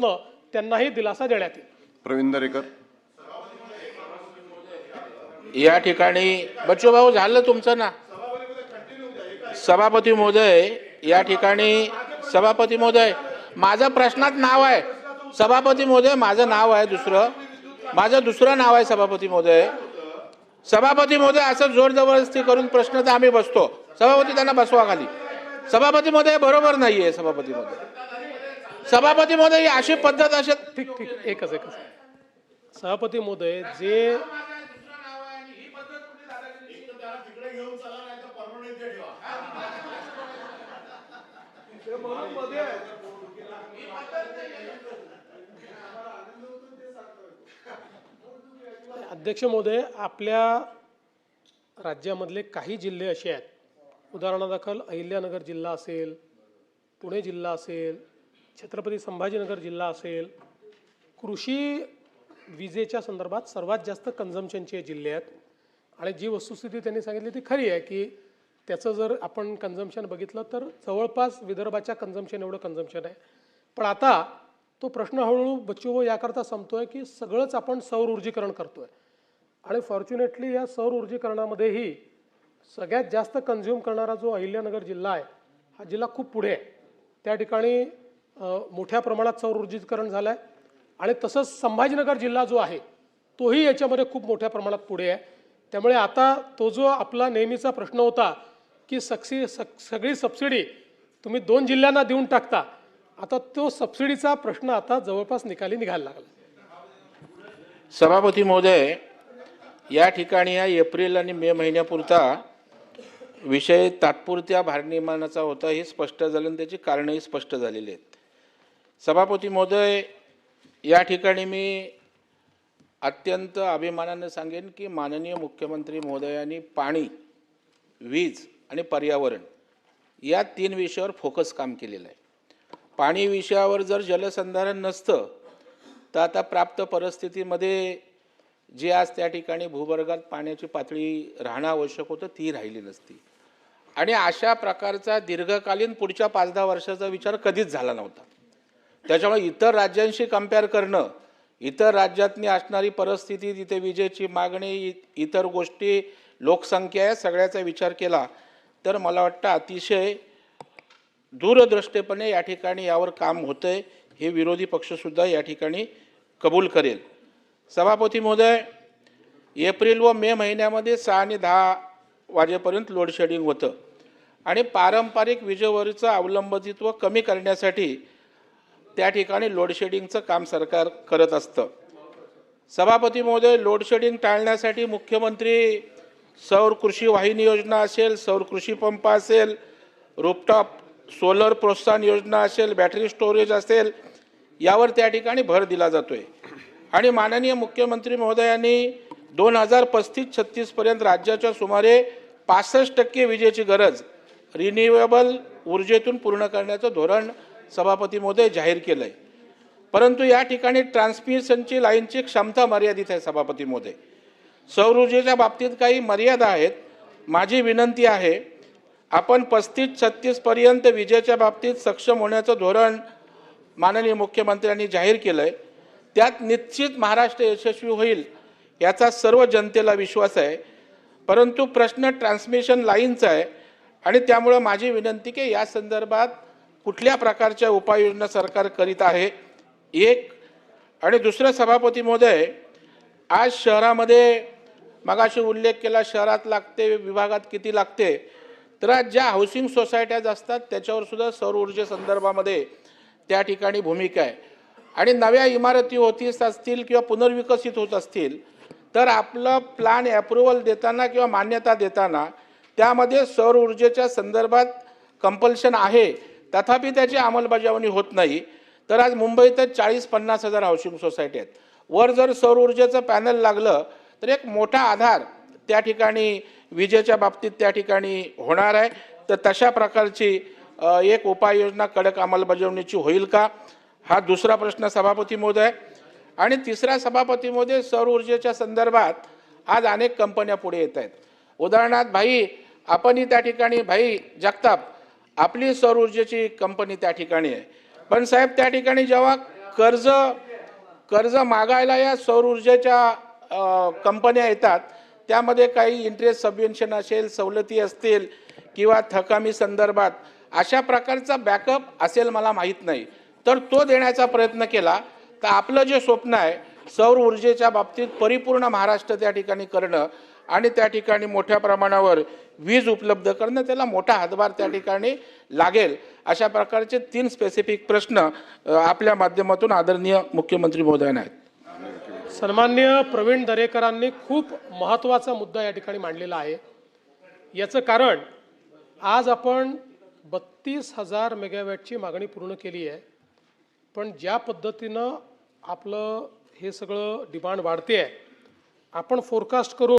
त्यांनाही दिलासा देण्यात येईल। प्रवीण दरेकर. या ठिकाणी बच्चू भाऊ झालं तुमचं ना सभापती महोदय। या ठिकाणी सभापती महोदय माझं प्रश्नात नाव आहे सभापती महोदय, माझं नाव आहे माझं दुसरं नाव आहे सभापती महोदय। सभापती महोदय असं जोर जबरदस्ती करून प्रश्न तर आम्ही बसतो। सभापती त्यांना बसवा खाली। सभापती महोदय बरोबर नाहीये सभापती महोदय ही अशी पद्धत अशी ठीक एकच सभापती महोदय जे अध्यक्ष महोदय, आपल्या राज्यामधले काही जिल्हे असे आहेत, उदाहरणादाखल अहिल्यानगर जिल्हा असेल, पुणे जिल्हा असेल, छत्रपती संभाजीनगर जिल्हा असेल, कृषी विजेच्या संदर्भात सर्वात जास्त कन्झम्पशनचे जिल्हे आहेत। आणि जी वस्तुस्थिती त्यांनी सांगितली ती खरी आहे की त्याचं जर आपण कन्झम्पशन बघितलं तर जवळपास विदर्भाच्या कन्झम्पशन एवढं कन्झम्पशन आहे। पण आता तो प्रश्न हळूहळू बच्चूभाऊ याकरता संपतोय की सगळंच आपण सौर ऊर्जीकरण करतोय आणि फॉर्च्युनेटली या सौर ऊर्जीकरणामध्येही सगळ्यात जास्त कन्झ्युम करणारा जो अहिल्यानगर जिल्हा आहे हा जिल्हा खूप पुढे आहे। त्या ठिकाणी मोठ्या प्रमाणात सौर ऊर्जीकरण झालं आहे आणि तसंच संभाजीनगर जिल्हा जो आहे तोही याच्यामध्ये खूप मोठ्या प्रमाणात पुढे आहे। त्यामुळे आता तो जो आपला नेहमीचा प्रश्न होता की सगळी सबसिडी तुम्ही 2 जिल्ह्यांना देऊन टाकता, आता तो सबसिडीचा प्रश्न आता जवळपास निकाली निघायला लागला। सभापती महोदय, या ठिकाणी या एप्रिल आणि मे महिन्यापुरता विषय तात्पुरत्या भारनियमनाचा होता हे स्पष्ट झालं आणि त्याची कारणंही स्पष्ट झालेली आहेत। सभापती महोदय, या ठिकाणी मी अत्यंत अभिमानाने सांगेन की माननीय मुख्यमंत्री महोदयांनी पाणी, वीज आणि पर्यावरण या 3 विषयावर फोकस काम केलेलं आहे। पाणी विषयावर जर जलसंधारण नसतं तर आता प्राप्त परिस्थितीमध्ये जे आज त्या ठिकाणी भूगर्भात पाण्याची पातळी राहणं आवश्यक होतं ती राहिली नसती आणि अशा प्रकारचा दीर्घकालीन पुढच्या 5-10 वर्षाचा विचार कधीच झाला नव्हता। त्याच्यामुळे इतर राज्यांशी कंपेअर करणं, इतर राज्यातनी असणारी परिस्थिती, तिथे विजेची मागणी, इतर गोष्टी, लोकसंख्या या सगळ्याचा विचार केला तर मला वाटतं अतिशय दूरदृष्टीपणे या ठिकाणी यावर काम होतंय हे विरोधी पक्षसुद्धा या ठिकाणी कबूल करेल। सभापती महोदय, एप्रिल व मे महिन्यामध्ये 6 आणि 10 वाजेपर्यंत लोड शेडिंग होतं आणि पारंपरिक विजेवरचं अवलंबित्व कमी करण्यासाठी त्या ठिकाणी लोड शेडिंगचं काम सरकार करत असतं। सभापती महोदय, लोड शेडिंग टाळण्यासाठी मुख्यमंत्री सौर कृषी वाहिनी योजना असेल, सौर कृषी पंप असेल, रूफटॉप सोलर प्रोत्साहन योजना असेल, बॅटरी स्टोरेज असेल, यावर त्या ठिकाणी भर दिला जातोय आणि माननीय मुख्यमंत्री महोदयांनी 2035-36 पर्यंत राज्याच्या सुमारे 65% विजेची गरज रिन्युएबल ऊर्जेतून पूर्ण करण्याचं धोरण सभापती महोदय जाहीर केलं आहे। परंतु या ठिकाणी ट्रान्समिशनची लाईनची क्षमता मर्यादित आहे। सभापती महोदय, सौर ऊर्जेच्या बाबतीत काही मर्यादा आहेत। माझी विनंती आहे आपण 35-36 पर्यंत विजेच्या बाबतीत सक्षम होण्याचं धोरण माननीय मुख्यमंत्र्यांनी जाहीर केलं आहे। त्यात निश्चित महाराष्ट्र यशस्वी होईल याचा सर्व जनतेला विश्वास आहे। परंतु प्रश्न ट्रान्समिशन लाईनचा आहे आणि त्यामुळे माझी विनंती की या संदर्भात कुठल्या प्रकारच्या उपाययोजना सरकार करीत आहे एक। आणि दुसरं सभापती महोदय, आज शहरामध्ये मगाशी उल्लेख केला शहरात लागते, विभागात किती लागते, तर आज ज्या हाऊसिंग सोसायट्याज असतात त्याच्यावर सुद्धा सौर ऊर्जे संदर्भामध्ये त्या ठिकाणी भूमिका आहे आणि नव्या इमारती होत असतील किंवा पुनर्विकसित होत असतील तर आपलं प्लॅन अप्रूव्हल देताना किंवा मान्यता देताना त्यामध्ये सौर ऊर्जेच्या संदर्भात कंपल्शन आहे, तथापि त्याची अंमलबजावणी होत नाही। तर आज मुंबईतच 40-50 हजार हाऊसिंग सोसायटी आहेत, वर जर सौर ऊर्जेचं पॅनल लागलं तर एक मोठा आधार त्या ठिकाणी विजेच्या बाबतीत त्या ठिकाणी होणार आहे। तर तशा प्रकारची एक उपाययोजना कडक अंमलबजावणीची होईल का, हा दुसरा प्रश्न सभापती महोदय। आणि तिसरा सभापती महोदय, सौर ऊर्जेच्या संदर्भात आज अनेक कंपन्या पुढे येत आहेत। उदाहरणार्थ आपणही त्या ठिकाणी जगताप आपली सौर ऊर्जेची कंपनी त्या ठिकाणी आहे, पण साहेब त्या ठिकाणी जेव्हा कर्ज मागायला या सौर ऊर्जेच्या कंपन्या येतात. त्यामध्ये काही इंटरेस्ट सबवेन्शन असेल, सवलती असतील किंवा थकामी संदर्भात अशा प्रकारचा बॅकअप असेल मला माहीत नाही. तर तो देण्याचा प्रयत्न केला तर आपलं जे स्वप्न आहे सौर ऊर्जेच्या बाबतीत परिपूर्ण महाराष्ट्र त्या ठिकाणी करणं आणि त्या ठिकाणी मोठ्या प्रमाणावर वीज उपलब्ध करणं, त्याला मोठा हातभार त्या ठिकाणी लागेल. अशा प्रकारचे 3 स्पेसिफिक प्रश्न आपल्या माध्यमातून आदरणीय मुख्यमंत्री महोदयांना आहेत. सन्माननीय प्रवीण दरेकरांनी खूप महत्त्वाचा मुद्दा या ठिकाणी मांडलेला आहे. याचं कारण आज आपण 32,000 मेगावॅटची मागणी पूर्ण केली आहे, पण ज्या पद्धतीनं आपलं हे सगळं डिमांड वाढते आहे, आपण फोरकास्ट करून